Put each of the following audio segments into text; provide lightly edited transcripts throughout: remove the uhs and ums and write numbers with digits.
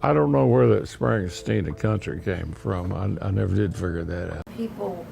I don't know where that Springsteen of country came from. I never did figure that out. People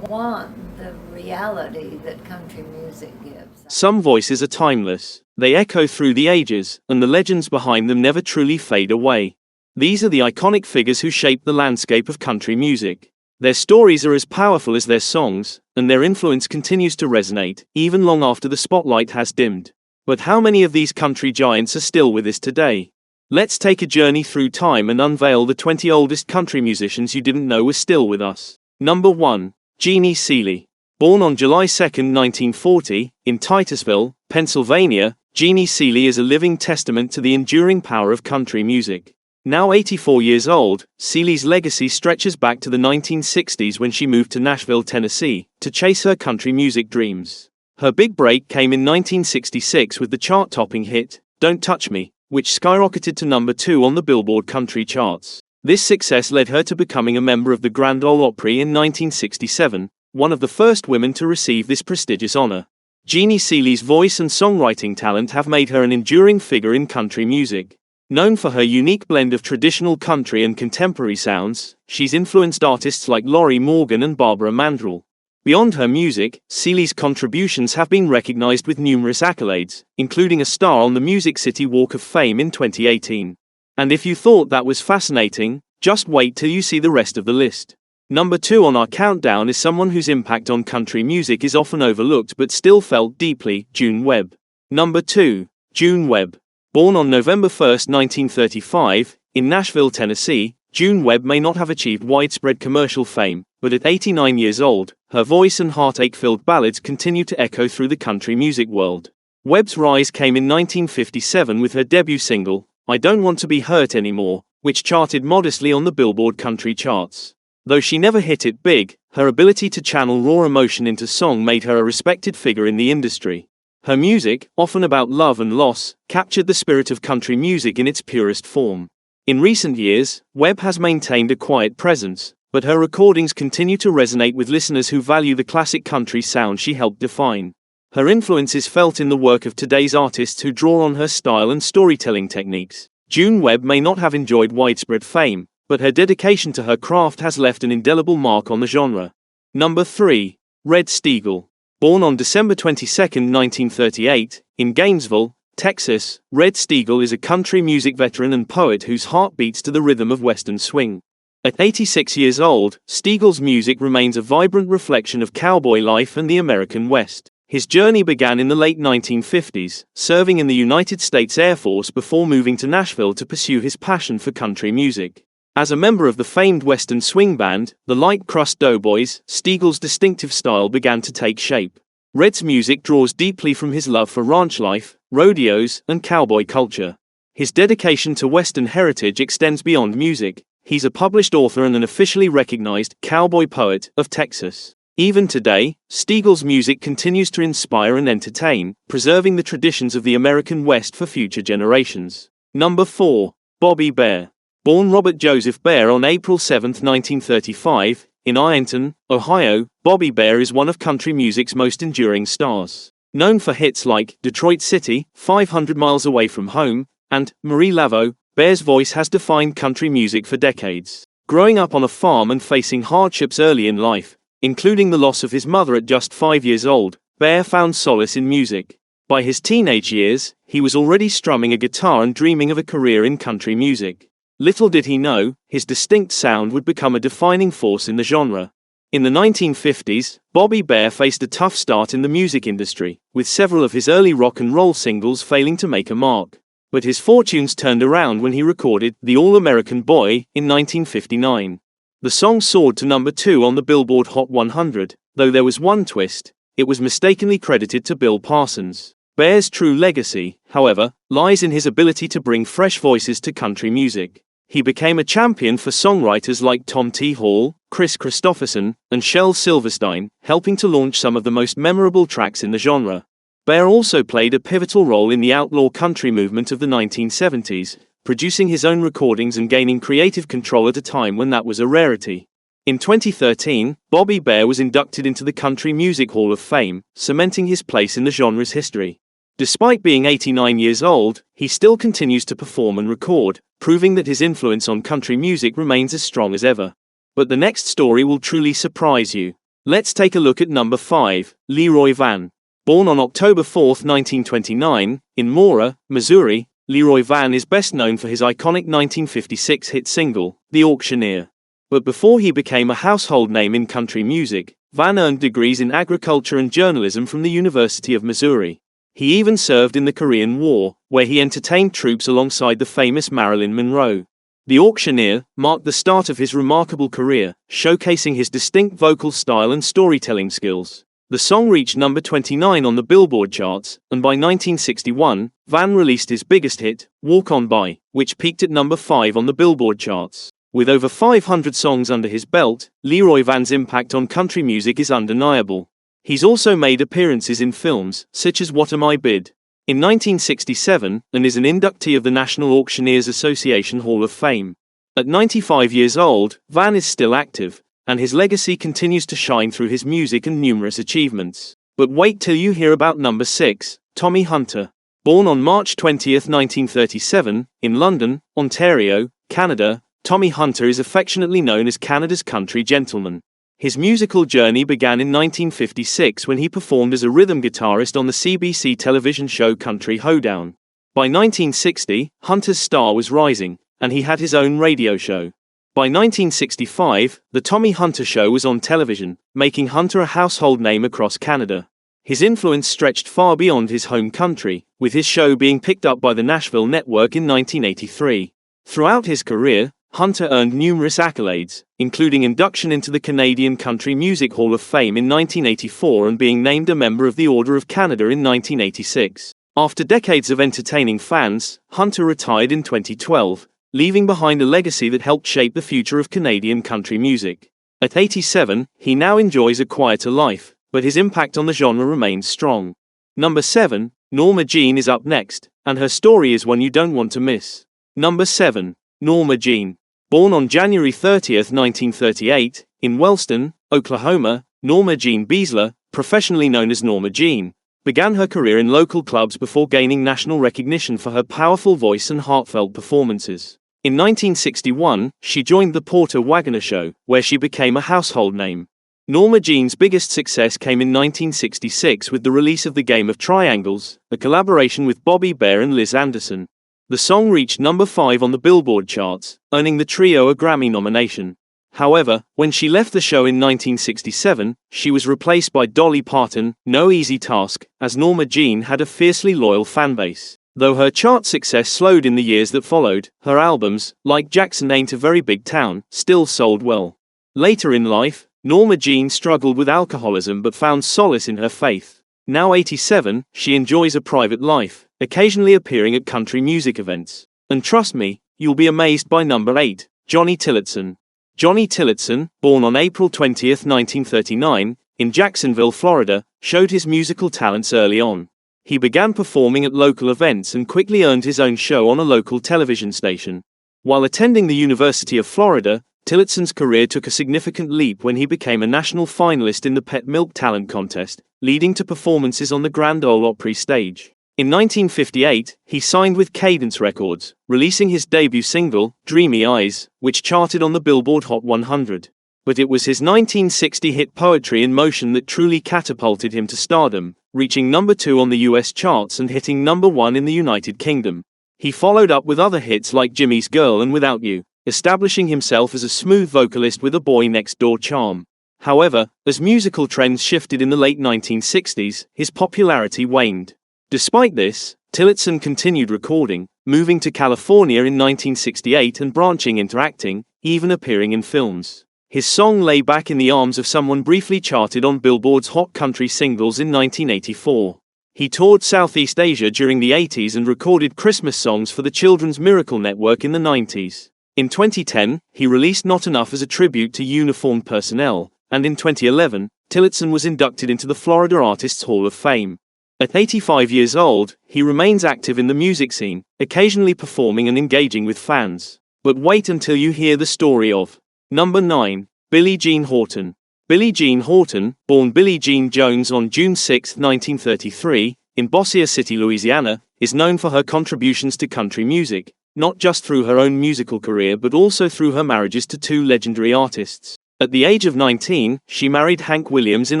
want the reality that country music gives. Some voices are timeless. They echo through the ages, and the legends behind them never truly fade away. These are the iconic figures who shape the landscape of country music. Their stories are as powerful as their songs, and their influence continues to resonate, even long after the spotlight has dimmed. But how many of these country giants are still with us today? Let's take a journey through time and unveil the 20 oldest country musicians you didn't know were still with us. Number 1. Jeannie Seely. Born on July 2, 1940, in Titusville, Pennsylvania, Jeannie Seely is a living testament to the enduring power of country music. Now 84 years old, Seely's legacy stretches back to the 1960s when she moved to Nashville, Tennessee, to chase her country music dreams. Her big break came in 1966 with the chart-topping hit, Don't Touch Me, which skyrocketed to number 2 on the Billboard country charts. This success led her to becoming a member of the Grand Ole Opry in 1967, one of the first women to receive this prestigious honor. Jeannie Seely's voice and songwriting talent have made her an enduring figure in country music. Known for her unique blend of traditional country and contemporary sounds, she's influenced artists like Lorrie Morgan and Barbara Mandrell. Beyond her music, Seely's contributions have been recognized with numerous accolades, including a star on the Music City Walk of Fame in 2018. And if you thought that was fascinating, just wait till you see the rest of the list. Number 2 on our countdown is someone whose impact on country music is often overlooked but still felt deeply, June Webb. Number 2. June Webb. Born on November 1, 1935, in Nashville, Tennessee, June Webb may not have achieved widespread commercial fame, but at 89 years old, her voice and heartache-filled ballads continue to echo through the country music world. Webb's rise came in 1957 with her debut single, I Don't Want to Be Hurt Anymore, which charted modestly on the Billboard country charts. Though she never hit it big, her ability to channel raw emotion into song made her a respected figure in the industry. Her music, often about love and loss, captured the spirit of country music in its purest form. In recent years, Webb has maintained a quiet presence, but her recordings continue to resonate with listeners who value the classic country sound she helped define. Her influence is felt in the work of today's artists who draw on her style and storytelling techniques. June Webb may not have enjoyed widespread fame, but her dedication to her craft has left an indelible mark on the genre. Number 3. Red Steagall. Born on December 22, 1938, in Gainesville, Texas, Red Steagall is a country music veteran and poet whose heart beats to the rhythm of Western swing. At 86 years old, Steagall's music remains a vibrant reflection of cowboy life and the American West. His journey began in the late 1950s, serving in the United States Air Force before moving to Nashville to pursue his passion for country music. As a member of the famed Western swing band, the Light Crust Doughboys, Steagall's distinctive style began to take shape. Red's music draws deeply from his love for ranch life, rodeos, and cowboy culture. His dedication to Western heritage extends beyond music. He's a published author and an officially recognized cowboy poet of Texas. Even today, Steagall's music continues to inspire and entertain, preserving the traditions of the American West for future generations. Number 4. Bobby Bare. Born Robert Joseph Bare on April 7, 1935, in Ironton, Ohio, Bobby Bare is one of country music's most enduring stars. Known for hits like Detroit City, 500 Miles Away from Home, and Marie Laveau, Bare's voice has defined country music for decades. Growing up on a farm and facing hardships early in life, including the loss of his mother at just 5 years old, Bare found solace in music. By his teenage years, he was already strumming a guitar and dreaming of a career in country music. Little did he know, his distinct sound would become a defining force in the genre. In the 1950s, Bobby Bare faced a tough start in the music industry, with several of his early rock and roll singles failing to make a mark. But his fortunes turned around when he recorded The All-American Boy in 1959. The song soared to number 2 on the Billboard Hot 100, though there was one twist: it was mistakenly credited to Bill Parsons. Bare's true legacy, however, lies in his ability to bring fresh voices to country music. He became a champion for songwriters like Tom T. Hall, Chris Christopherson, and Shel Silverstein, helping to launch some of the most memorable tracks in the genre. Bare also played a pivotal role in the outlaw country movement of the 1970s, producing his own recordings and gaining creative control at a time when that was a rarity. In 2013, Bobby Bare was inducted into the Country Music Hall of Fame, cementing his place in the genre's history. Despite being 89 years old, he still continues to perform and record, proving that his influence on country music remains as strong as ever. But the next story will truly surprise you. Let's take a look at number 5, Leroy Van. Born on October 4, 1929, in Mora, Missouri, Leroy Van is best known for his iconic 1956 hit single, The Auctioneer. But before he became a household name in country music, Van earned degrees in agriculture and journalism from the University of Missouri. He even served in the Korean War, where he entertained troops alongside the famous Marilyn Monroe. The Auctioneer marked the start of his remarkable career, showcasing his distinct vocal style and storytelling skills. The song reached number 29 on the Billboard charts, and by 1961, Van released his biggest hit, Walk On By, which peaked at number 5 on the Billboard charts. With over 500 songs under his belt, Leroy Van's impact on country music is undeniable. He's also made appearances in films, such as What Am I Bid? In 1967, and is an inductee of the National Auctioneers Association Hall of Fame. At 95 years old, Van is still active, and his legacy continues to shine through his music and numerous achievements. But wait till you hear about number 6, Tommy Hunter. Born on March 20, 1937, in London, Ontario, Canada, Tommy Hunter is affectionately known as Canada's country gentleman. His musical journey began in 1956 when he performed as a rhythm guitarist on the CBC television show Country Hoedown. By 1960, Hunter's star was rising, and he had his own radio show. By 1965, The Tommy Hunter Show was on television, making Hunter a household name across Canada. His influence stretched far beyond his home country, with his show being picked up by the Nashville network in 1983. Throughout his career, Hunter earned numerous accolades, including induction into the Canadian Country Music Hall of Fame in 1984 and being named a member of the Order of Canada in 1986. After decades of entertaining fans, Hunter retired in 2012, leaving behind a legacy that helped shape the future of Canadian country music. At 87, he now enjoys a quieter life, but his impact on the genre remains strong. Number 7, Norma Jean is up next, and her story is one you don't want to miss. Number 7. Norma Jean. Born on January 30, 1938, in Wellston, Oklahoma, Norma Jean Beasler, professionally known as Norma Jean, began her career in local clubs before gaining national recognition for her powerful voice and heartfelt performances. In 1961, she joined the Porter Wagoner Show, where she became a household name. Norma Jean's biggest success came in 1966 with the release of The Game of Triangles, a collaboration with Bobby Bare and Liz Anderson. The song reached number 5 on the Billboard charts, earning the trio a Grammy nomination. However, when she left the show in 1967, she was replaced by Dolly Parton, no easy task, as Norma Jean had a fiercely loyal fanbase. Though her chart success slowed in the years that followed, her albums, like Jackson Ain't a Very Big Town, still sold well. Later in life, Norma Jean struggled with alcoholism but found solace in her faith. Now 87, she enjoys a private life, occasionally appearing at country music events. And trust me, you'll be amazed by number 8, Johnny Tillotson. Johnny Tillotson, born on April 20, 1939, in Jacksonville, Florida, showed his musical talents early on. He began performing at local events and quickly earned his own show on a local television station. While attending the University of Florida, Tillotson's career took a significant leap when he became a national finalist in the Pet Milk Talent Contest, leading to performances on the Grand Ole Opry stage. In 1958, he signed with Cadence Records, releasing his debut single, Dreamy Eyes, which charted on the Billboard Hot 100. But it was his 1960 hit Poetry in Motion that truly catapulted him to stardom, reaching number 2 on the US charts and hitting number 1 in the United Kingdom. He followed up with other hits like Jimmy's Girl and Without You, establishing himself as a smooth vocalist with a boy-next-door charm. However, as musical trends shifted in the late 1960s, his popularity waned. Despite this, Tillotson continued recording, moving to California in 1968 and branching into acting, even appearing in films. His song Lay Back in the Arms of Someone briefly charted on Billboard's Hot Country Singles in 1984. He toured Southeast Asia during the 80s and recorded Christmas songs for the Children's Miracle Network in the 90s. In 2010, he released Not Enough as a tribute to uniformed personnel, and in 2011, Tillotson was inducted into the Florida Artists Hall of Fame. At 85 years old, he remains active in the music scene, occasionally performing and engaging with fans. But wait until you hear the story of number 9, Billie Jean Horton. Billie Jean Horton, born Billie Jean Jones on June 6, 1933, in Bossier City, Louisiana, is known for her contributions to country music, not just through her own musical career but also through her marriages to two legendary artists. At the age of 19, she married Hank Williams in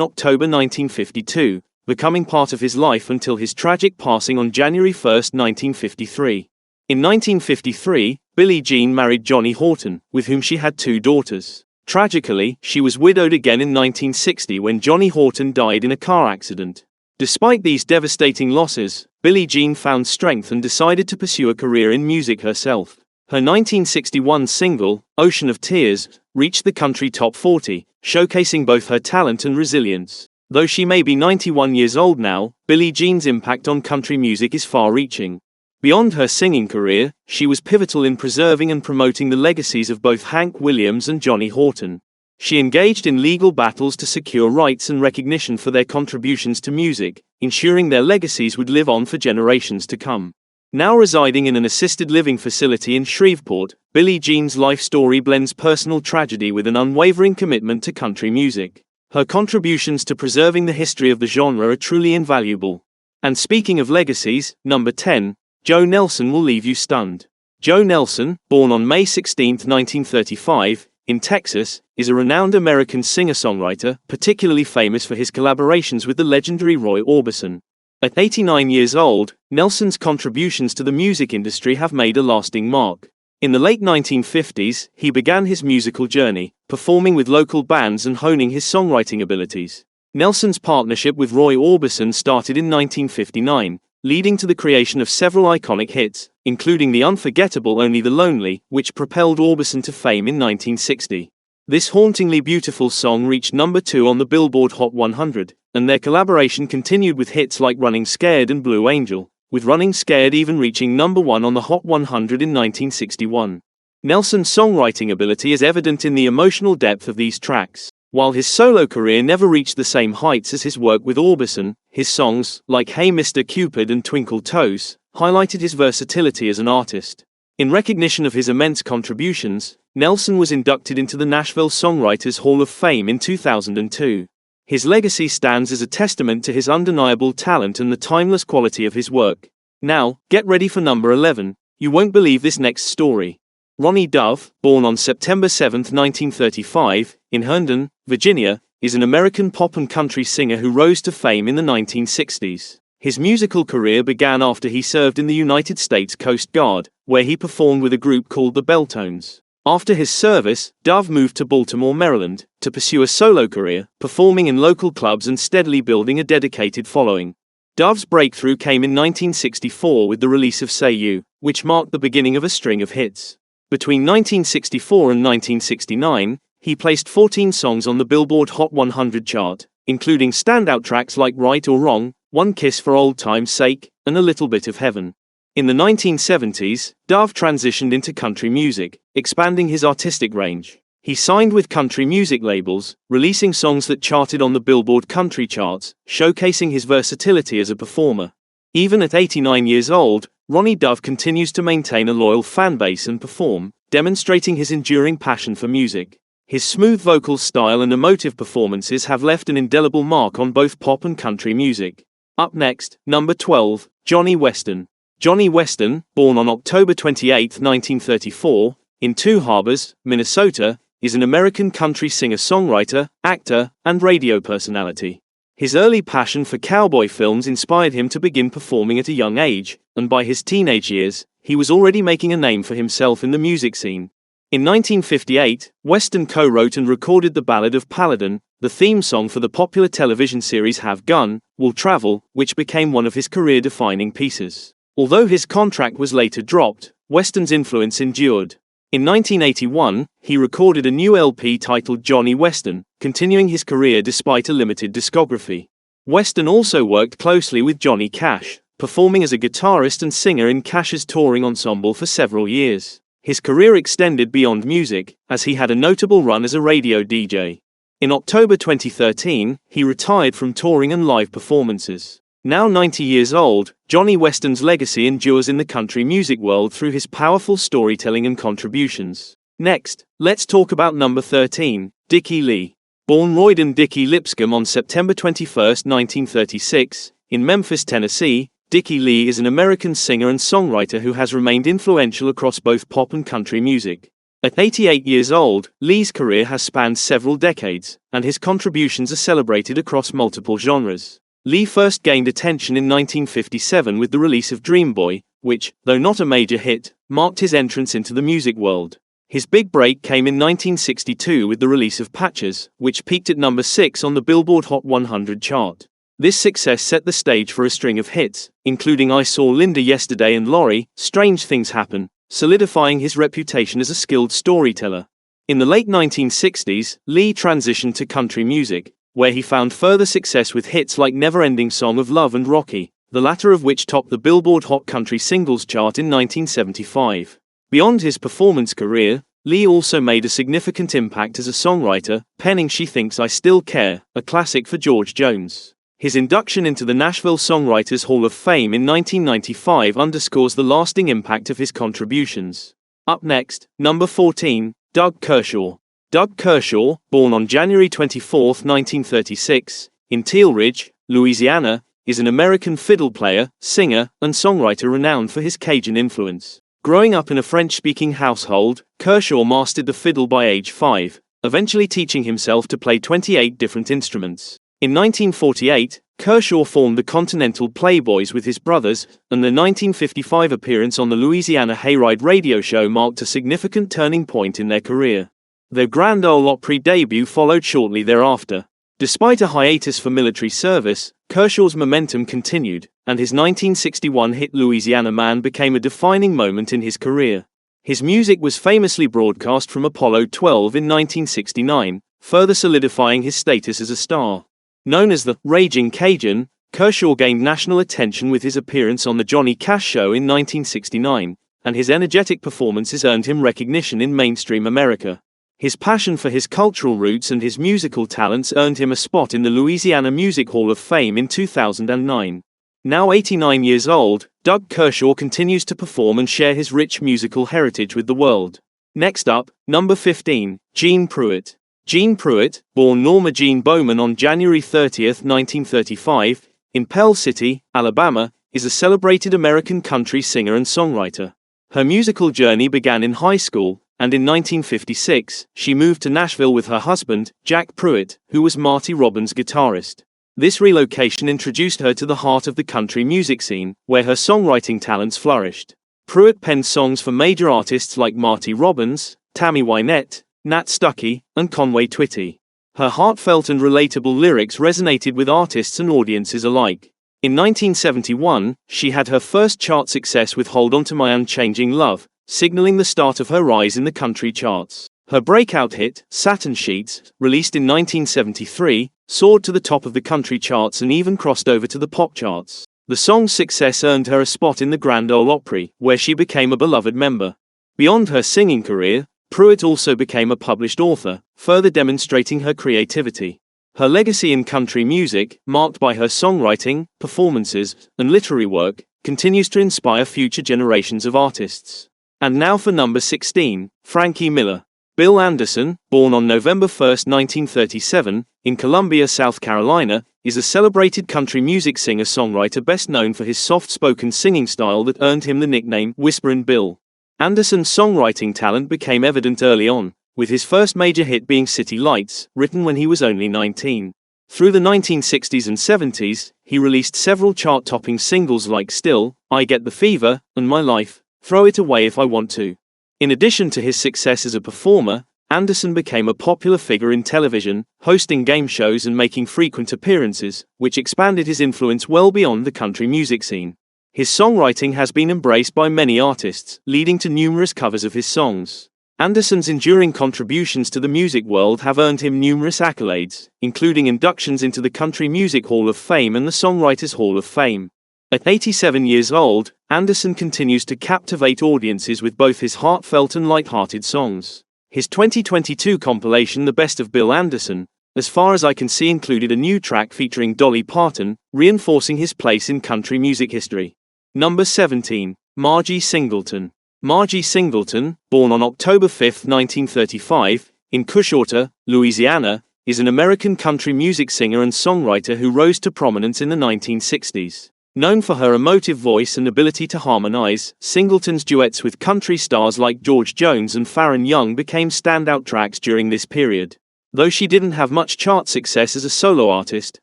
October 1952, becoming part of his life until his tragic passing on January 1, 1953. In 1953, Billie Jean married Johnny Horton, with whom she had two daughters. Tragically, she was widowed again in 1960 when Johnny Horton died in a car accident. Despite these devastating losses, Billie Jean found strength and decided to pursue a career in music herself. Her 1961 single, Ocean of Tears, reached the country top 40, showcasing both her talent and resilience. Though she may be 91 years old now, Billie Jean's impact on country music is far-reaching. Beyond her singing career, she was pivotal in preserving and promoting the legacies of both Hank Williams and Johnny Horton. She engaged in legal battles to secure rights and recognition for their contributions to music, ensuring their legacies would live on for generations to come. Now residing in an assisted living facility in Shreveport, Billie Jean's life story blends personal tragedy with an unwavering commitment to country music. Her contributions to preserving the history of the genre are truly invaluable. And speaking of legacies, number 10, Joe Nelson will leave you stunned. Joe Nelson, born on May 16, 1935, in Texas, is a renowned American singer-songwriter, particularly famous for his collaborations with the legendary Roy Orbison. At 89 years old, Nelson's contributions to the music industry have made a lasting mark. In the late 1950s, he began his musical journey, performing with local bands and honing his songwriting abilities. Nelson's partnership with Roy Orbison started in 1959, leading to the creation of several iconic hits, including the unforgettable Only the Lonely, which propelled Orbison to fame in 1960. This hauntingly beautiful song reached number 2 on the Billboard Hot 100, and their collaboration continued with hits like Running Scared and Blue Angel, with Running Scared even reaching number 1 on the Hot 100 in 1961. Nelson's songwriting ability is evident in the emotional depth of these tracks. While his solo career never reached the same heights as his work with Orbison, his songs, like Hey Mr. Cupid and Twinkle Toes, highlighted his versatility as an artist. In recognition of his immense contributions, Nelson was inducted into the Nashville Songwriters Hall of Fame in 2002. His legacy stands as a testament to his undeniable talent and the timeless quality of his work. Now, get ready for number 11. You won't believe this next story. Ronnie Dove, born on September 7, 1935, in Herndon, Virginia, is an American pop and country singer who rose to fame in the 1960s. His musical career began after he served in the United States Coast Guard, where he performed with a group called the Belltones. After his service, Dove moved to Baltimore, Maryland, to pursue a solo career, performing in local clubs and steadily building a dedicated following. Dove's breakthrough came in 1964 with the release of Say You, which marked the beginning of a string of hits. Between 1964 and 1969, he placed 14 songs on the Billboard Hot 100 chart, including standout tracks like Right or Wrong, One Kiss for Old Time's Sake, and A Little Bit of Heaven. In the 1970s, Dove transitioned into country music, expanding his artistic range. He signed with country music labels, releasing songs that charted on the Billboard country charts, showcasing his versatility as a performer. Even at 89 years old, Ronnie Dove continues to maintain a loyal fanbase and perform, demonstrating his enduring passion for music. His smooth vocal style and emotive performances have left an indelible mark on both pop and country music. Up next, number 12, Johnny Weston. Johnny Weston, born on October 28, 1934, in Two Harbors, Minnesota, is an American country singer-songwriter, actor, and radio personality. His early passion for cowboy films inspired him to begin performing at a young age, and by his teenage years, he was already making a name for himself in the music scene. In 1958, Weston co-wrote and recorded the ballad of Paladin, the theme song for the popular television series Have Gun, Will Travel, which became one of his career-defining pieces. Although his contract was later dropped, Weston's influence endured. In 1981, he recorded a new LP titled Johnny Weston, continuing his career despite a limited discography. Weston also worked closely with Johnny Cash, performing as a guitarist and singer in Cash's touring ensemble for several years. His career extended beyond music, as he had a notable run as a radio DJ. In October 2013, he retired from touring and live performances. Now 90 years old, Johnny Weston's legacy endures in the country music world through his powerful storytelling and contributions. Next, let's talk about number 13, Dickey Lee. Born Royden Dickey Lipscomb on September 21, 1936, In Memphis, Tennessee, Dickey Lee is an American singer and songwriter who has remained influential across both pop and country music. At 88 years old, Lee's career has spanned several decades, and his contributions are celebrated across multiple genres. Lee first gained attention in 1957 with the release of Dream Boy, which, though not a major hit, marked his entrance into the music world. His big break came in 1962 with the release of Patches, which peaked at number 6 on the Billboard Hot 100 chart. This success set the stage for a string of hits, including I Saw Linda Yesterday and Laurie, Strange Things Happen, solidifying his reputation as a skilled storyteller. In the late 1960s, Lee transitioned to country music, where he found further success with hits like Never Ending Song of Love and Rocky, the latter of which topped the Billboard Hot Country Singles chart in 1975. Beyond his performance career, Lee also made a significant impact as a songwriter, penning She Thinks I Still Care, a classic for George Jones. His induction into the Nashville Songwriters Hall of Fame in 1995 underscores the lasting impact of his contributions. Up next, number 14, Doug Kershaw. Doug Kershaw, born on January 24, 1936, in Teal Ridge, Louisiana, is an American fiddle player, singer, and songwriter renowned for his Cajun influence. Growing up in a French-speaking household, Kershaw mastered the fiddle by age 5, eventually teaching himself to play 28 different instruments. In 1948, Kershaw formed the Continental Playboys with his brothers, and the 1955 appearance on the Louisiana Hayride radio show marked a significant turning point in their career. Their Grand Ole Opry debut followed shortly thereafter. Despite a hiatus for military service, Kershaw's momentum continued, and his 1961 hit Louisiana Man became a defining moment in his career. His music was famously broadcast from Apollo 12 in 1969, further solidifying his status as a star. Known as the Raging Cajun, Kershaw gained national attention with his appearance on The Johnny Cash Show in 1969, and his energetic performances earned him recognition in mainstream America. His passion for his cultural roots and his musical talents earned him a spot in the Louisiana Music Hall of Fame in 2009. Now 89 years old, Doug Kershaw continues to perform and share his rich musical heritage with the world. Next up, number 15, Jeanne Pruett. Jeanne Pruett, born Norma Jean Bowman on January 30, 1935, in Pell City, Alabama, is a celebrated American country singer and songwriter. Her musical journey began in high school, and in 1956, she moved to Nashville with her husband, Jack Pruett, who was Marty Robbins' guitarist. This relocation introduced her to the heart of the country music scene, where her songwriting talents flourished. Pruett penned songs for major artists like Marty Robbins, Tammy Wynette, Nat Stuckey, and Conway Twitty. Her heartfelt and relatable lyrics resonated with artists and audiences alike. In 1971, she had her first chart success with Hold On To My Unchanging Love, signaling the start of her rise in the country charts. Her breakout hit, Satin Sheets, released in 1973, soared to the top of the country charts and even crossed over to the pop charts. The song's success earned her a spot in the Grand Ole Opry, where she became a beloved member. Beyond her singing career, Pruett also became a published author, further demonstrating her creativity. Her legacy in country music, marked by her songwriting, performances, and literary work, continues to inspire future generations of artists. And now for number 16, Frankie Miller. Bill Anderson, born on November 1, 1937, in Columbia, South Carolina, is a celebrated country music singer-songwriter best known for his soft-spoken singing style that earned him the nickname Whisperin' Bill. Anderson's songwriting talent became evident early on, with his first major hit being City Lights, written when he was only 19. Through the 1960s and 70s, he released several chart-topping singles like Still, I Get the Fever, and My Life, Throw It Away If I Want To. In addition to his success as a performer, Anderson became a popular figure in television, hosting game shows and making frequent appearances, which expanded his influence well beyond the country music scene. His songwriting has been embraced by many artists, leading to numerous covers of his songs. Anderson's enduring contributions to the music world have earned him numerous accolades, including inductions into the Country Music Hall of Fame and the Songwriters Hall of Fame. At 87 years old, Anderson continues to captivate audiences with both his heartfelt and light-hearted songs. His 2022 compilation The Best of Bill Anderson, As Far As I Can See, included a new track featuring Dolly Parton, reinforcing his place in country music history. Number 17, Margie Singleton. Margie Singleton, born on October 5, 1935, in Coshawta, Louisiana, is an American country music singer and songwriter who rose to prominence in the 1960s. Known for her emotive voice and ability to harmonize, Singleton's duets with country stars like George Jones and Farron Young became standout tracks during this period. Though she didn't have much chart success as a solo artist,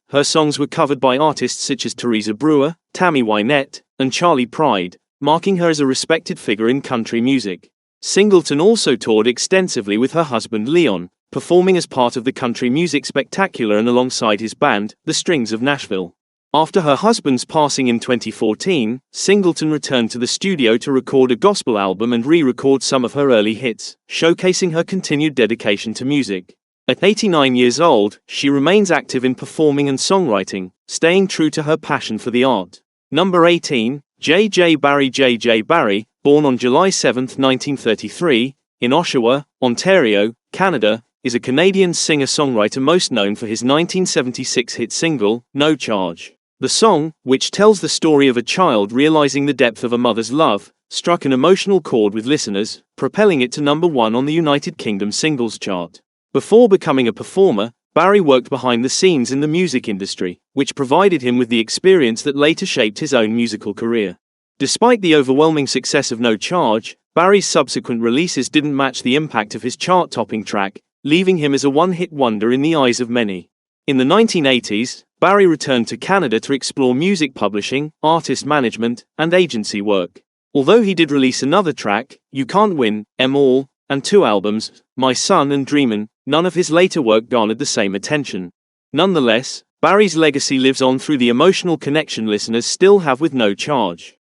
her songs were covered by artists such as Teresa Brewer, Tammy Wynette, and Charlie Pride, marking her as a respected figure in country music. Singleton also toured extensively with her husband Leon, performing as part of the Country Music Spectacular and alongside his band, The Strings of Nashville. After her husband's passing in 2014, Singleton returned to the studio to record a gospel album and re-record some of her early hits, showcasing her continued dedication to music. At 89 years old, she remains active in performing and songwriting, staying true to her passion for the art. Number 18, J.J. Barrie. J.J. Barrie, born on July 7, 1933, in Oshawa, Ontario, Canada, is a Canadian singer-songwriter most known for his 1976 hit single, No Charge. The song, which tells the story of a child realizing the depth of a mother's love, struck an emotional chord with listeners, propelling it to number 1 on the United Kingdom singles chart. Before becoming a performer, Barrie worked behind the scenes in the music industry, which provided him with the experience that later shaped his own musical career. Despite the overwhelming success of No Charge, Barrie's subsequent releases didn't match the impact of his chart-topping track, leaving him as a one-hit wonder in the eyes of many. In the 1980s, Barrie returned to Canada to explore music publishing, artist management, and agency work. Although he did release another track, You Can't Win, All, and 2 albums, My Son and Dreamin', none of his later work garnered the same attention. Nonetheless, Barrie's legacy lives on through the emotional connection listeners still have with No Charge.